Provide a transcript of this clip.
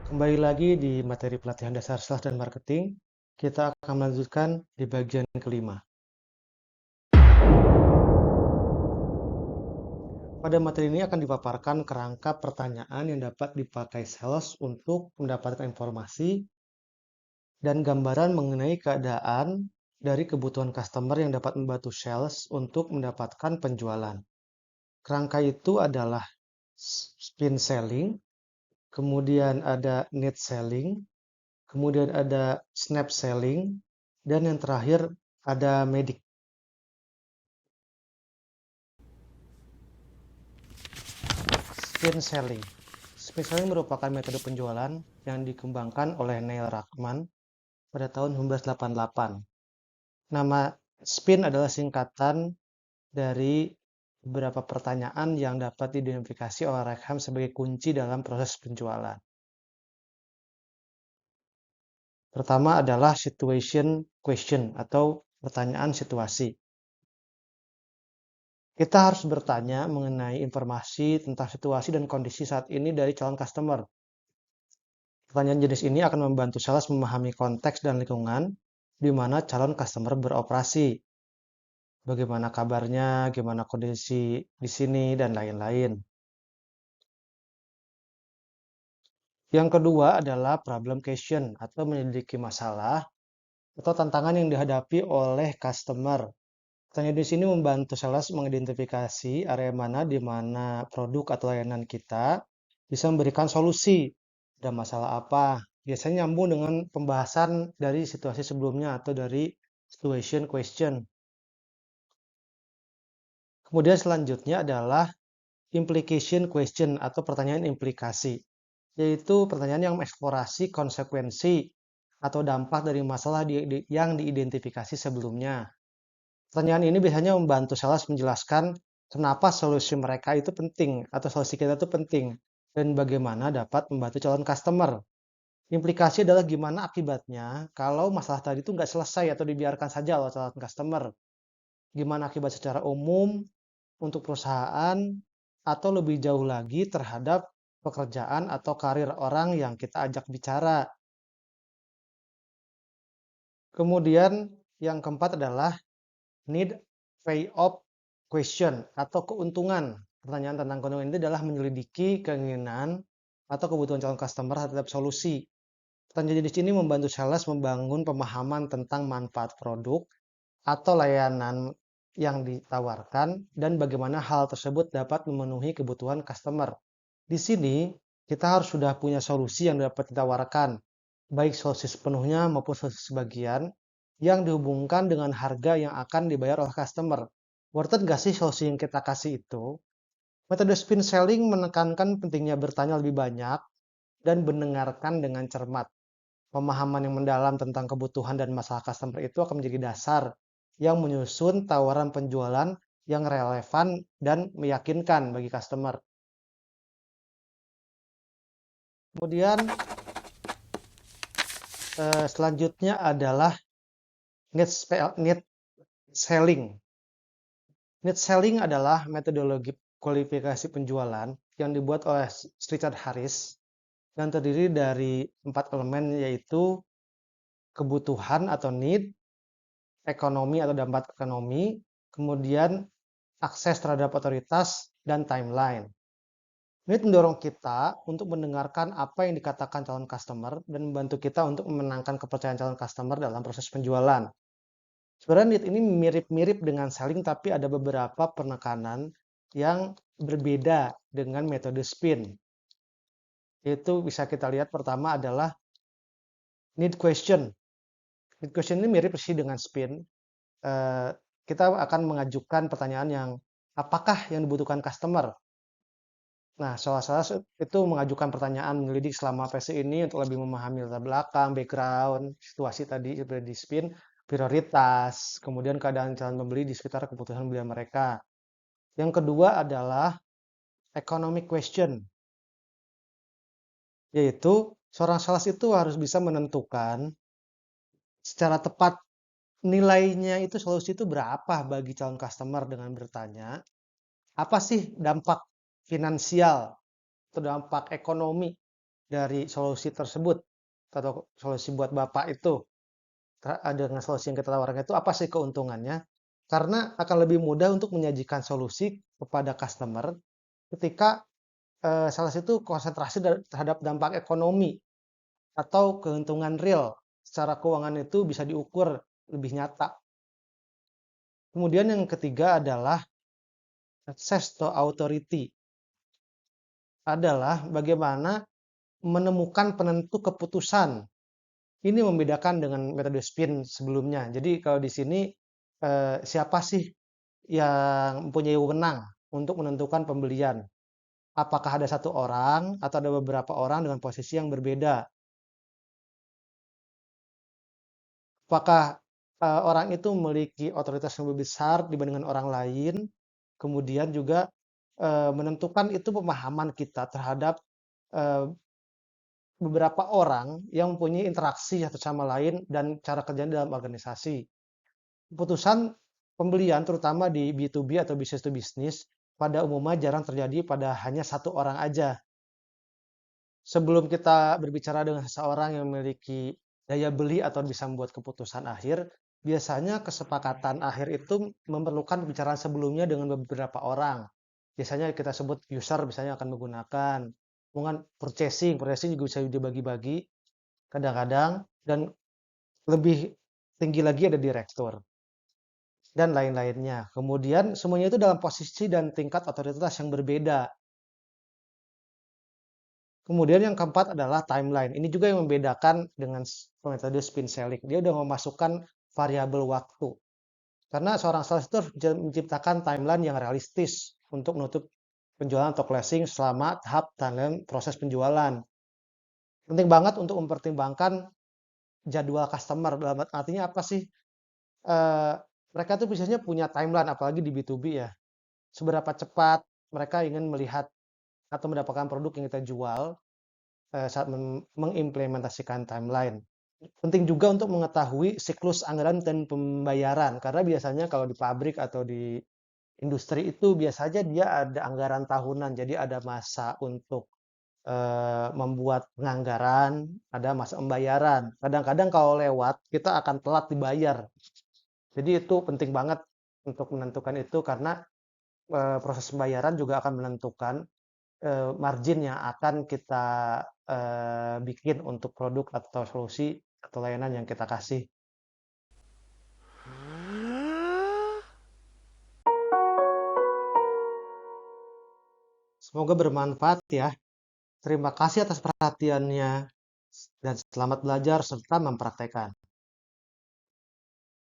Kembali lagi di materi pelatihan dasar sales dan marketing. Kita akan melanjutkan di bagian kelima. Pada materi ini akan dipaparkan kerangka pertanyaan yang dapat dipakai sales untuk mendapatkan informasi dan gambaran mengenai keadaan dari kebutuhan customer yang dapat membantu sales untuk mendapatkan penjualan. Kerangka itu adalah spin selling, kemudian ada need selling, kemudian ada snap selling, dan yang terakhir ada medic. Spin selling. Spin selling merupakan metode penjualan yang dikembangkan oleh Neil Rackman pada tahun 1988. Nama spin adalah singkatan dari beberapa pertanyaan yang dapat diidentifikasi oleh Rackham sebagai kunci dalam proses penjualan. Pertama adalah situation question atau pertanyaan situasi. Kita harus bertanya mengenai informasi tentang situasi dan kondisi saat ini dari calon customer. Pertanyaan jenis ini akan membantu sales memahami konteks dan lingkungan di mana calon customer beroperasi. Bagaimana kabarnya, gimana kondisi di sini, dan lain-lain. Yang kedua adalah problem question atau menyelidiki masalah atau tantangan yang dihadapi oleh customer. Pertanyaan di sini membantu sales mengidentifikasi area mana di mana produk atau layanan kita bisa memberikan solusi. Ada masalah apa? Biasanya nyambung dengan pembahasan dari situasi sebelumnya atau dari situation question. Kemudian selanjutnya adalah implication question atau pertanyaan implikasi, yaitu pertanyaan yang mengeksplorasi konsekuensi atau dampak dari masalah yang diidentifikasi sebelumnya. Pertanyaan ini biasanya membantu sales menjelaskan kenapa solusi mereka itu penting atau solusi kita itu penting dan bagaimana dapat membantu calon customer. Implikasi adalah gimana akibatnya kalau masalah tadi itu nggak selesai atau dibiarkan saja oleh calon customer. Gimana akibat secara umum untuk perusahaan atau lebih jauh lagi terhadap pekerjaan atau karir orang yang kita ajak bicara. Kemudian yang keempat adalah need payoff question atau keuntungan. Pertanyaan tentang keuntungan ini adalah menyelidiki keinginan atau kebutuhan calon customer terhadap solusi. Pertanyaan jenis ini membantu sales membangun pemahaman tentang manfaat produk atau layanan yang ditawarkan dan bagaimana hal tersebut dapat memenuhi kebutuhan customer. Di sini kita harus sudah punya solusi yang dapat ditawarkan, baik solusi sepenuhnya maupun solusi sebagian yang dihubungkan dengan harga yang akan dibayar oleh customer. Worth it nggak sih solusi yang kita kasih itu? Metode spin selling menekankan pentingnya bertanya lebih banyak dan mendengarkan dengan cermat. Pemahaman yang mendalam tentang kebutuhan dan masalah customer itu akan menjadi dasar yang menyusun tawaran penjualan yang relevan dan meyakinkan bagi customer. Kemudian selanjutnya adalah need selling. Need selling adalah metodologi kualifikasi penjualan yang dibuat oleh Richard Harris yang terdiri dari 4 elemen, yaitu kebutuhan atau need, ekonomi atau dampak ekonomi, kemudian akses terhadap otoritas, dan timeline. Ini mendorong kita untuk mendengarkan apa yang dikatakan calon customer dan membantu kita untuk memenangkan kepercayaan calon customer dalam proses penjualan. Sebenarnya need ini mirip-mirip dengan selling, tapi ada beberapa penekanan yang berbeda dengan metode spin. Itu bisa kita lihat pertama adalah need question. Need question ini mirip sih dengan spin. Kita akan mengajukan pertanyaan yang apakah yang dibutuhkan customer. Nah, salah itu mengajukan pertanyaan menyelidik selama fase ini untuk lebih memahami latar belakang, background, situasi tadi seperti di spin, prioritas, kemudian keadaan calon pembeli di sekitar kebutuhan beli mereka. Yang kedua adalah economic question, yaitu seorang sales itu harus bisa menentukan secara tepat nilainya itu solusi itu berapa bagi calon customer dengan bertanya, apa sih dampak finansial atau dampak ekonomi dari solusi tersebut atau solusi buat Bapak itu dengan solusi yang kita tawarkan itu apa sih keuntungannya? Karena akan lebih mudah untuk menyajikan solusi kepada customer ketika sales itu konsentrasi terhadap dampak ekonomi atau keuntungan real secara keuangan itu bisa diukur lebih nyata. Kemudian yang ketiga adalah access to authority, adalah bagaimana menemukan penentu keputusan. Ini membedakan dengan metode spin sebelumnya. Jadi kalau di sini siapa sih yang mempunyai wewenang untuk menentukan pembelian? Apakah ada satu orang atau ada beberapa orang dengan posisi yang berbeda? Apakah orang itu memiliki otoritas yang lebih besar dibandingkan orang lain? Kemudian juga menentukan itu pemahaman kita terhadap eh, beberapa orang yang mempunyai interaksi satu sama lain dan cara kerja dalam organisasi. Keputusan pembelian terutama di B2B atau business to business pada umumnya jarang terjadi pada hanya satu orang aja. Sebelum kita berbicara dengan seseorang yang memiliki daya beli atau bisa membuat keputusan akhir, biasanya kesepakatan akhir itu memerlukan pembicaraan sebelumnya dengan beberapa orang. Biasanya kita sebut user misalnya akan menggunakan. Mungkin purchasing juga bisa dibagi-bagi kadang-kadang, dan lebih tinggi lagi ada direktur dan lain-lainnya. Kemudian semuanya itu dalam posisi dan tingkat otoritas yang berbeda. Kemudian yang keempat adalah timeline. Ini juga yang membedakan dengan metode spin selling. Dia udah memasukkan variabel waktu. Karena seorang sales itu harus menciptakan timeline yang realistis untuk menutup penjualan atau closing selama tahap timeline proses penjualan. Penting banget untuk mempertimbangkan jadwal customer. Dalam artinya apa sih? Eh, Mereka tuh biasanya punya timeline, apalagi di B2B ya. Seberapa cepat mereka ingin melihat atau mendapatkan produk yang kita jual saat mengimplementasikan timeline. Penting juga untuk mengetahui siklus anggaran dan pembayaran, karena biasanya kalau di pabrik atau di industri itu biasanya dia ada anggaran tahunan, jadi ada masa untuk membuat penganggaran, ada masa pembayaran. Kadang-kadang kalau lewat, kita akan telat dibayar. Jadi itu penting banget untuk menentukan itu karena proses pembayaran juga akan menentukan margin yang akan kita bikin untuk produk atau solusi atau layanan yang kita kasih. Semoga bermanfaat ya. Terima kasih atas perhatiannya dan selamat belajar serta mempraktekkan.